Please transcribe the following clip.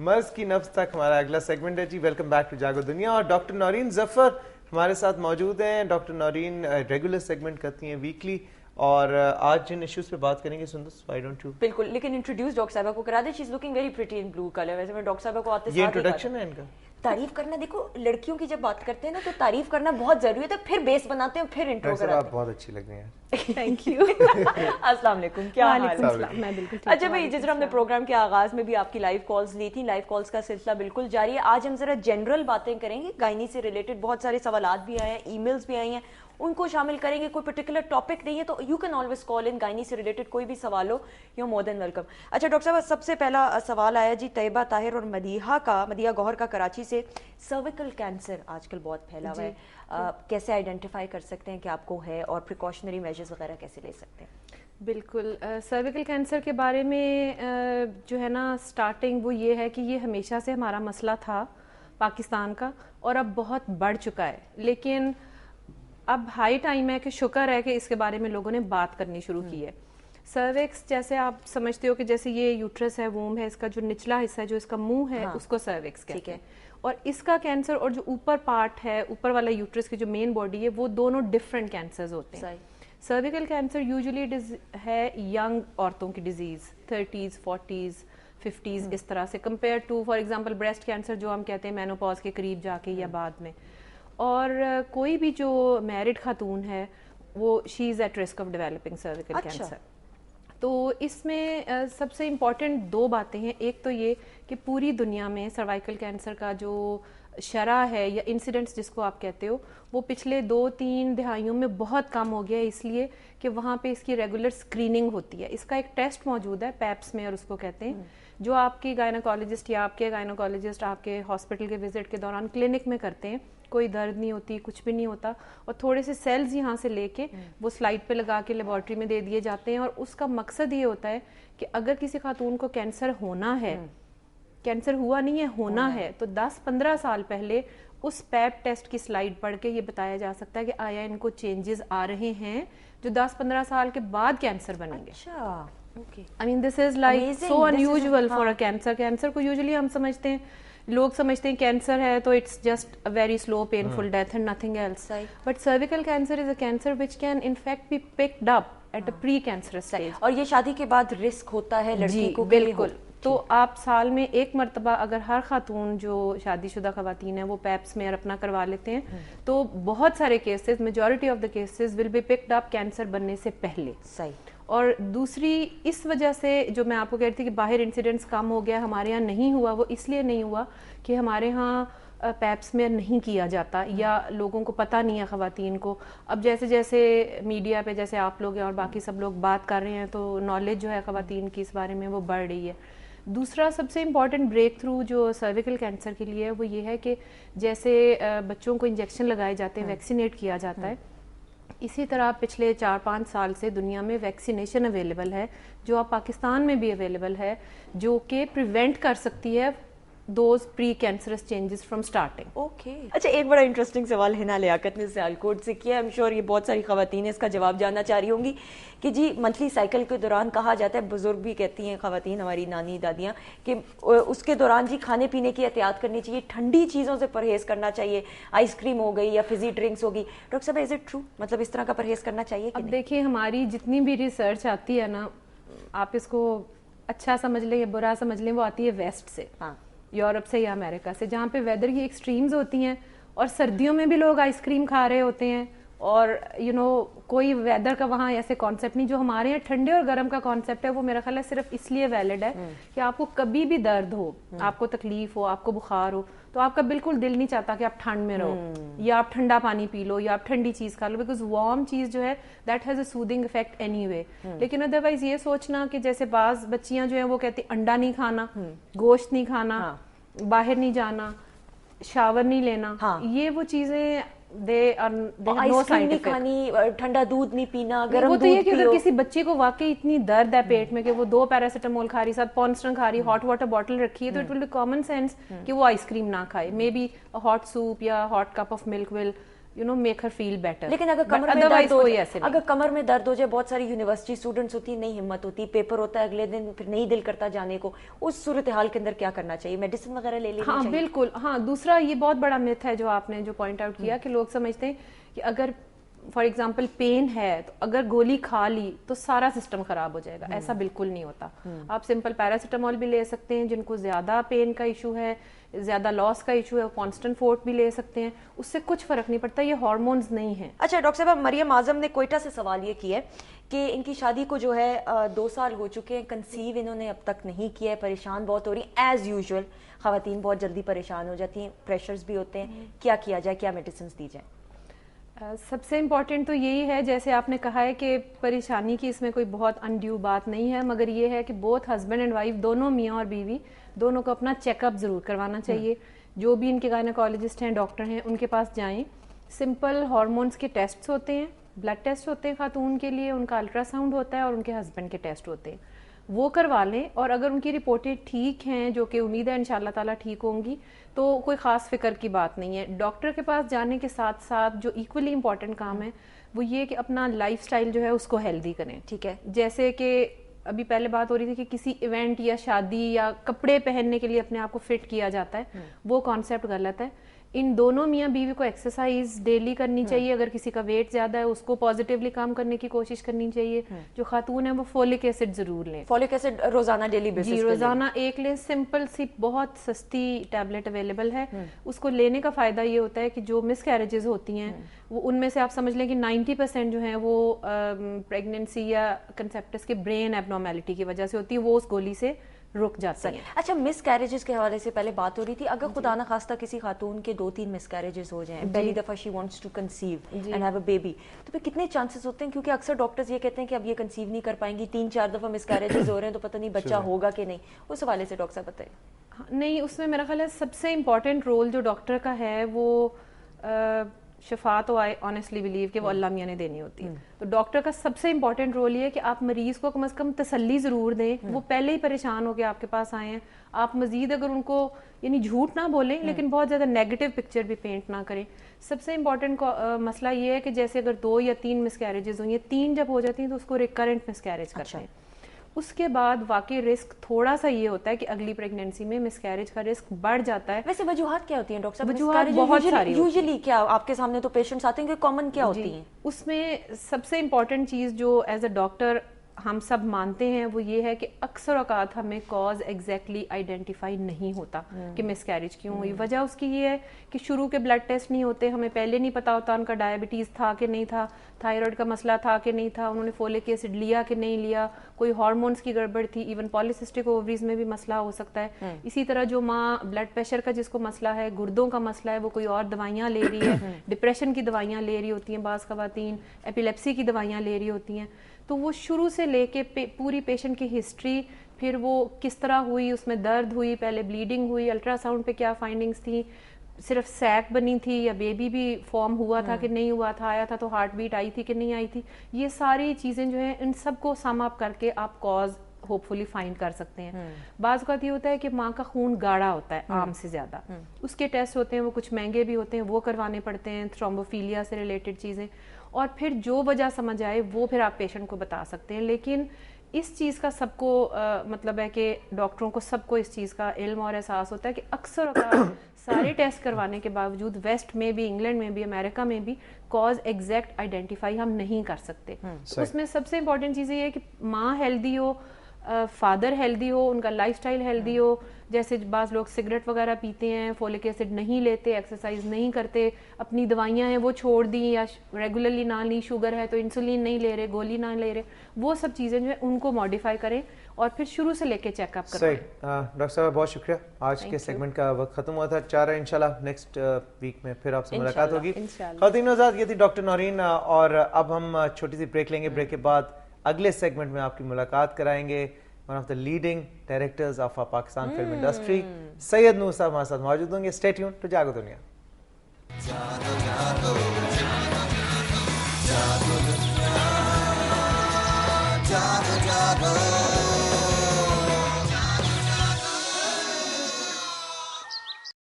مرض کی نبض تک ہمارا اگلا سیگمنٹ ہے جی. ویلکم بیک ٹو جاگو دنیا. اور ڈاکٹر نورین ظفر ہمارے ساتھ موجود ہیں. ڈاکٹر نورین ریگولر سیگمنٹ کرتی ہیں ویکلی, اور آج جن ایشوز پہ بات کریں گے سندس, وائی ڈونٹ یو. بالکل, لیکن انٹروڈیوس ڈاکٹر صاحبہ کو کرا دیں. شی از لکنگ ویری پریٹی ان بلو کلر. ویسے میں ڈاکٹر صاحبہ کو آتے یہ انٹروڈکشن ہے ان کا. تعریف کرنا, دیکھو لڑکیوں کی جب بات کرتے ہیں نا تو تعریف کرنا بہت ضروری ہے, تو پھر بیس بناتے ہیں, پھر انٹرو کراتے ہیں. آپ بہت اچھی لگ رہی ہیں. Thank you. السلام علیکم, کیا حال ہے؟ میں بالکل. اچھا بھائی, جس طرح ہم نے پروگرام کے آغاز میں بھی آپ کی لائیو کالز لی تھی, لائیو کالز کا سلسلہ بالکل جاری ہے. آج ہم ذرا جنرل باتیں کریں گے, گائنی سے ریلیٹڈ بہت سارے سوالات بھی آئے ہیں, ای میلز بھی آئی ہیں, ان کو شامل کریں گے. کوئی پرٹیکولر ٹاپک نہیں ہے تو یو کین آلویز کال ان. گائنی سے ریلیٹڈ کوئی بھی سوال ہو, یو مور دین ویلکم. اچھا ڈاکٹر صاحب, سب سے پہلا سوال آیا جی طیبہ طاہر اور مدیحہ گوہر کا کراچی سے. سرویکل کینسر آج کل بہت پھیلا ہوا ہے, کیسے آئیڈینٹیفائی کر سکتے ہیں کہ آپ کو ہے, اور پریکاشنری میجرز وغیرہ کیسے لے سکتے ہیں؟ بالکل, سرویکل کینسر کے بارے میں جو ہے نا سٹارٹنگ وہ یہ ہے کہ یہ ہمیشہ سے ہمارا مسئلہ تھا پاکستان کا, اور اب بہت بڑھ چکا ہے. لیکن اب ہائی ٹائم ہے کہ شکر ہے کہ اس کے بارے میں لوگوں نے بات کرنی شروع کی ہے. سرویکس جیسے آپ سمجھتے ہو کہ جیسے یہ یوٹرس ہے, ووم ہے, اس کا جو نچلا حصہ ہے, جو اس کا منہ ہے, اس کو سرویکس کہتے ہیں. اور اس کا کینسر اور جو اوپر پارٹ ہے, اوپر والا یوٹرس کی جو مین باڈی ہے, وہ دونوں ڈفرینٹ کینسرز ہوتے ہیں. سرویکل کینسر یوزلی ہے ینگ عورتوں کی ڈیزیز, 30s 40s 50s اس طرح سے, compare to for example breast cancer جو ہم کہتے ہیں مینوپاز کے قریب جا کے یا بعد میں. اور کوئی بھی جو میرڈ خاتون ہے وہ she is at risk of developing cervical cancer. تو اس میں سب سے امپورٹنٹ دو باتیں ہیں. ایک تو یہ کہ پوری دنیا میں سروائکل کینسر کا جو شرح ہے یا انسیڈنٹس جس کو آپ کہتے ہو, وہ پچھلے 2-3 دہائیوں میں بہت کم ہو گیا ہے, اس لیے کہ وہاں پہ اس کی ریگولر اسکریننگ ہوتی ہے. اس کا ایک ٹیسٹ موجود ہے پیپس میں, اور اس کو کہتے ہیں, جو آپ کی گائنوکالوجسٹ یا آپ کے گائنوکالوجسٹ آپ کے ہاسپٹل کے وزٹ کے دوران کلینک میں کرتے ہیں. کوئی درد نہیں ہوتی, کچھ بھی نہیں ہوتا, اور تھوڑے سے سیلز یہاں سے لے کے وہ سلائڈ پہ لگا کے لیبارٹری میں دے دیے جاتے ہیں. اور اس کا مقصد یہ ہوتا ہے کہ اگر کسی خاتون کو کینسر ہونا ہے, کینسر ہوا نہیں ہے, ہونا ہے, تو 10-15 سال پہلے اس پیپ ٹیسٹ کی سلائڈ پڑھ کے یہ بتایا جا سکتا ہے کہ آیا ان کو چینجز آ رہے ہیں جو 10-15 سال کے بعد کینسر بنیں گے. I mean this is like so unusual for a cancer. Cancer کو یوزلی ہم سمجھتے ہیں, لوگ سمجھتے ہیں کینسر ہے تو it's just a very slow painful death and nothing else. But cervical cancer is a cancer which can in fact be picked up at a pre cancerous stage. اور یہ شادی کے بعد رسک ہوتا ہے لڑکی کو. بالکل. تو آپ سال میں ایک مرتبہ اگر ہر خاتون جو شادی شدہ خواتین ہیں وہ پیپ سمیئر اپنا کروا لیتے ہیں, تو بہت سارے cases, majority of the cases will be picked up cancer بننے سے پہلے. صحیح. اور دوسری اس وجہ سے جو میں آپ کو کہہ رہی تھی کہ باہر انسیڈنٹس کم ہو گیا, ہمارے یہاں نہیں ہوا, وہ اس لیے نہیں ہوا کہ ہمارے ہاں پیپ سمیئر نہیں کیا جاتا, یا لوگوں کو پتہ نہیں ہے خواتین کو. اب جیسے جیسے میڈیا پہ جیسے آپ لوگ ہیں اور باقی سب لوگ بات کر رہے ہیں, تو نالج جو ہے خواتین کی اس بارے میں وہ بڑھ رہی ہے. دوسرا سب سے امپورٹنٹ بریک تھرو جو سرویکل کینسر کے لیے ہے وہ یہ ہے کہ جیسے بچوں کو انجیکشن لگائے جاتے ہیں, ویکسینیٹ کیا جاتا ہے, اسی طرح پچھلے 4-5 سال سے دنیا میں ویکسینیشن اویلیبل ہے, جو اب پاکستان میں بھی اویلیبل ہے, جو کہ پریونٹ کر سکتی ہے those pre cancerous changes from starting. Okay. اچھا, ایک بڑا انٹرسٹنگ سوال ہنا لیاقت نے سیالکوٹ سے کیا. ایم شیور یہ بہت ساری خواتین اس کا جواب جاننا چاہ رہی ہوں گی کہ جی منتھلی سائیکل کے دوران کہا جاتا ہے, بزرگ بھی کہتی ہیں خواتین, ہماری نانی دادیاں, کہ اس کے دوران جی کھانے پینے کی احتیاط کرنی چاہیے, ٹھنڈی چیزوں سے پرہیز کرنا چاہیے, آئس کریم ہو گئی یا فزی ڈرنکس ہوگی. ڈاکٹر صاحب از اٹ ٹرو, مطلب اس طرح کا پرہیز کرنا چاہیے؟ اب دیکھیے ہماری جتنی بھی ریسرچ آتی ہے نا, آپ اس کو اچھا سمجھ لیں یا برا سمجھ لیں, وہ آتی ہے ویسٹ سے, یورپ سے یا امریکہ سے, جہاں پہ ویدر کی ایکسٹریمز ہوتی ہیں, اور سردیوں میں بھی لوگ آئس کریم کھا رہے ہوتے ہیں, اور کوئی ویدر کا وہاں ایسے کانسیپٹ نہیں. جو ہمارے یہاں ٹھنڈے اور گرم کا کانسیپٹ ہے وہ میرا خیال ہے صرف اس لیے ویلڈ ہے کہ آپ کو کبھی بھی درد ہو, آپ کو تکلیف ہو, آپ کو بخار ہو, تو آپ کا بالکل دل نہیں چاہتا کہ آپ ٹھنڈ میں رہو, یا آپ ٹھنڈا پانی پی لو, یا آپ ٹھنڈی چیز کھا لو, بیکاز وارم چیز جو ہے that has a soothing effect anyway. لیکن ادروائز یہ سوچنا کہ جیسے بعض بچیاں جو ہیں وہ کہتی انڈا نہیں کھانا, گوشت نہیں کھانا, باہر نہیں جانا, شاور نہیں لینا, یہ وہ چیزیں ٹھنڈا دودھ نہیں پینا, گرم وہ تو یہ کہ اگر کسی بچے کو واقعی اتنی درد ہے پیٹ میں کہ وہ 2 پیراسیٹامول کھا رہی, ساتھ پونسٹن کھا رہی, ہاٹ واٹر بوٹل رکھی ہے, تو it will be common sense کہ وہ آئس کریم نہ کھائے. مے بی ہاٹ سوپ یا hot cup of milk will make her feel better. लेकिन अगर कमर में दर्द हो जाए, अगर कमर में दर्द हो जाए, बहुत सारी यूनिवर्सिटी स्टूडेंट्स होती है, नहीं हिम्मत होती, पेपर होता है अगले दिन, फिर नहीं दिल करता जाने को, उस सूरत हाल के अंदर क्या करना चाहिए? मेडिसिन वगैरह ले लेनी चाहिए? हाँ बिल्कुल. हाँ, दूसरा ये बहुत बड़ा मिथ है जो आपने जो पॉइंट आउट किया कि लोग समझते हैं कि अगर फॉर एग्जाम्पल पेन है तो अगर गोली खा ली तो सारा सिस्टम खराब हो जाएगा. ऐसा बिल्कुल नहीं होता. आप सिंपल पैरासिटामोल भी ले सकते हैं. जिनको ज्यादा पेन का इशू है, ज्यादा लॉस का इशू है, कॉन्स्टेंट फोर्ट भी ले सकते हैं. उससे कुछ फर्क नहीं पड़ता. ये हार्मोन्स नहीं है. अच्छा डॉक्टर साहब, मरियम आजम ने कोयटा से सवाल ये किया है कि इनकी शादी को जो है 2 साल हो चुके हैं, कंसीव इन्होंने अब तक नहीं किया है, परेशान बहुत हो रही हैं. एज यूजुअल खवातीन बहुत जल्दी परेशान हो जाती हैं, प्रेशर्स भी होते हैं. क्या किया जाए, क्या मेडिसिन दी जाए? सबसे इम्पॉर्टेंट तो यही है, जैसे आपने कहा है कि परेशानी की इसमें कोई बहुत अनड्यू बात नहीं है, मगर ये है कि बोथ हस्बैंड एंड वाइफ, दोनों मियाँ और बीवी, दोनों को अपना चेकअप ज़रूर करवाना चाहिए. जो भी इनके गायनेकोलॉजिस्ट हैं, डॉक्टर हैं, उनके पास जाएं. सिंपल हार्मोन्स के टेस्ट्स होते हैं, ब्लड टेस्ट होते हैं खातून के लिए, उनका अल्ट्रासाउंड होता है और उनके हस्बैंड के टेस्ट होते हैं. वो करवा लें और अगर उनकी रिपोर्टें ठीक हैं, जो कि उम्मीद है इंशाल्लाह ताला ठीक होंगी, तो कोई ख़ास फिक्र की बात नहीं है. डॉक्टर के पास जाने के साथ साथ जो इक्वली इम्पॉर्टेंट काम है वो ये कि अपना लाइफस्टाइल जो है उसको हेल्दी करें. ठीक है. जैसे कि अभी पहले बात हो रही थी कि किसी इवेंट या शादी या कपड़े पहनने के लिए अपने आप को फिट किया जाता है, वो कॉन्सेप्ट गलत है. इन दोनों मियाँ बीवी को एक्सरसाइज डेली करनी चाहिए. अगर किसी का वेट ज्यादा है उसको पॉजिटिवली काम करने की कोशिश करनी चाहिए. जो खातून है वो फोलिक एसिड जरूर लें. फोलिक एसिड रोजाना डेली बेसिस जी, रोजाना एक लें. सिंपल सी बहुत सस्ती टैबलेट अवेलेबल है. उसको लेने का फायदा ये होता है कि जो मिस कैरेजेस होती हैं वो उनमें से आप समझ लें कि 90% जो है वो प्रेगनेंसी या कंसेप्टस के ब्रेन एबनॉर्मेलिटी की वजह से होती है, वो उस गोली से रुक जाता है. अच्छा, मिस कैरेजेस के हवाले से पहले बात हो रही थी. अगर खुदा ना खास्ता किसी खातून के 2-3 मिस कैरेजेस हो जाएं, पहली दफा she wants to conceive and have a baby, तो फिर कितने चांसेस होते हैं? क्योंकि अक्सर डॉक्टर्स ये कहते हैं कि अब ये कंसीव नहीं कर पाएंगी, 3-4 दफा मिस कैरेजेस हो रहे हैं, तो पता नहीं बच्चा होगा कि नहीं. उस हवाले से डॉक्टर साहब बताइए. नहीं, उसमें मेरा ख्याल है सबसे इम्पोर्टेंट रोल जो डॉक्टर का है वो शफा तो आई ऑनेस्टली बिलीव कि वो अल्लाह मियाँ ने देनी होती है. तो डॉक्टर का सबसे इंपॉर्टेंट रोल ये है कि आप मरीज को कम से कम तसल्ली जरूर दें. वो पहले ही परेशान होकर आपके पास आए हैं, आप मजीद अगर उनको यानी झूठ ना बोलें लेकिन बहुत ज्यादा नेगेटिव पिक्चर भी पेंट ना करें. सबसे इम्पोर्टेंट मसला ये है कि जैसे अगर 2 या 3 मिसकैरेजेस हुई हैं, 3 जब हो जाती हैं तो उसको रिकरेंट मिसकैरेज करते हैं. उसके बाद वाकई रिस्क थोड़ा सा ये होता है कि अगली प्रेगनेंसी में मिसकैरेज का रिस्क बढ़ जाता है. वैसे वजूहात क्या होती हैं डॉक्टर साहब? वजूहात बहुत सारी यूजुअली क्या आपके सामने तो पेशेंट्स आते हैं कि कॉमन क्या होती हैं? उसमें सबसे इम्पोर्टेंट चीज जो एज अ डॉक्टर हम सब मानते हैं वो ये है कि अक्सर औकात हमें कॉज एग्जैक्टली आइडेंटिफाई नहीं होता कि मिसकैरेज क्यों हुई. वजह उसकी ये है कि शुरू के ब्लड टेस्ट नहीं होते, हमें पहले नहीं पता होता उनका डायबिटीज था कि नहीं था, थायराइड का मसला था कि नहीं था, उन्होंने फोलिक एसिड लिया कि नहीं लिया, कोई हार्मोन्स की गड़बड़ थी, इवन पॉलिसिस्टिक ओवरीज में भी मसला हो सकता है. इसी तरह जो माँ ब्लड प्रेशर का जिसको मसला है, गुर्दों का मसला है, वो कोई और दवाइयाँ ले रही है, डिप्रेशन की दवाइयाँ ले रही होती हैं बाज़ ख़वातीन, एपिलेप्सी की दवाइयाँ ले रही होती हैं. तो वो शुरू से लेके पूरी पेशेंट की हिस्ट्री, फिर वो किस तरह हुई, उसमें दर्द हुई, पहले ब्लीडिंग हुई, अल्ट्रासाउंड पे क्या फाइंडिंग्स थी, सिर्फ सैक बनी थी या बेबी भी फॉर्म हुआ था कि नहीं हुआ था, आया था तो हार्ट बीट आई थी कि नहीं आई थी, ये सारी चीज़ें जो है इन सबको सम अप करके आप कॉज होपफुली फाइंड कर सकते हैं. बाज़ वक़्त ये होता है कि माँ का खून गाढ़ा होता है आम से ज़्यादा, उसके टेस्ट होते हैं, वो कुछ महंगे भी होते हैं, वो करवाने पड़ते हैं, थ्रोम्बोफीलिया से रिलेटेड चीज़ें, और फिर जो वजह समझ आए वो फिर आप पेशेंट को बता सकते हैं. लेकिन इस चीज़ का सबको मतलब है कि डॉक्टरों को सबको इस चीज़ का इल्म और एहसास होता है कि अक्सर सारे टेस्ट करवाने के बावजूद वेस्ट में भी, इंग्लैंड में भी, अमेरिका में भी कॉज एग्जैक्ट आइडेंटिफाई हम नहीं कर सकते. तो उसमें सबसे इंपॉर्टेंट चीज़ ये है कि माँ हेल्दी हो, फादर हेल्दी हो, उनका लाइफस्टाइल हेल्दी हो. जैसे बाज़ लोग सिगरेट वगैरह पीते हैं, फोलिक एसिड नहीं लेते, एक्सरसाइज नहीं करते, अपनी दवाइयाँ हैं वो छोड़ दी या रेगुलरली ना ली, शुगर है तो इंसुलिन नहीं ले रहे, गोली ना ले रहे, वो सब चीज़ें जो है उनको मॉडिफाई करें और फिर शुरू से लेके चेकअप करें. सही. डॉक्टर साहब बहुत शुक्रिया. आज के सेगमेंट का वक्त खत्म हुआ था. चाह रहे इंशाल्लाह नेक्स्ट वीक में फिर आपसे मुलाकात होगी. ख़वातीन आज़ाद, ये थी डॉक्टर नौरीन. और अब हम छोटी सी ब्रेक लेंगे. ब्रेक के बाद अगले सेगमेंट में आपकी मुलाकात कराएंगे one of the leading directors of our Pakistan film industry, Syed Noor साहब हमारे साथ मौजूद होंगे. Stay tuned to जागो दुनिया.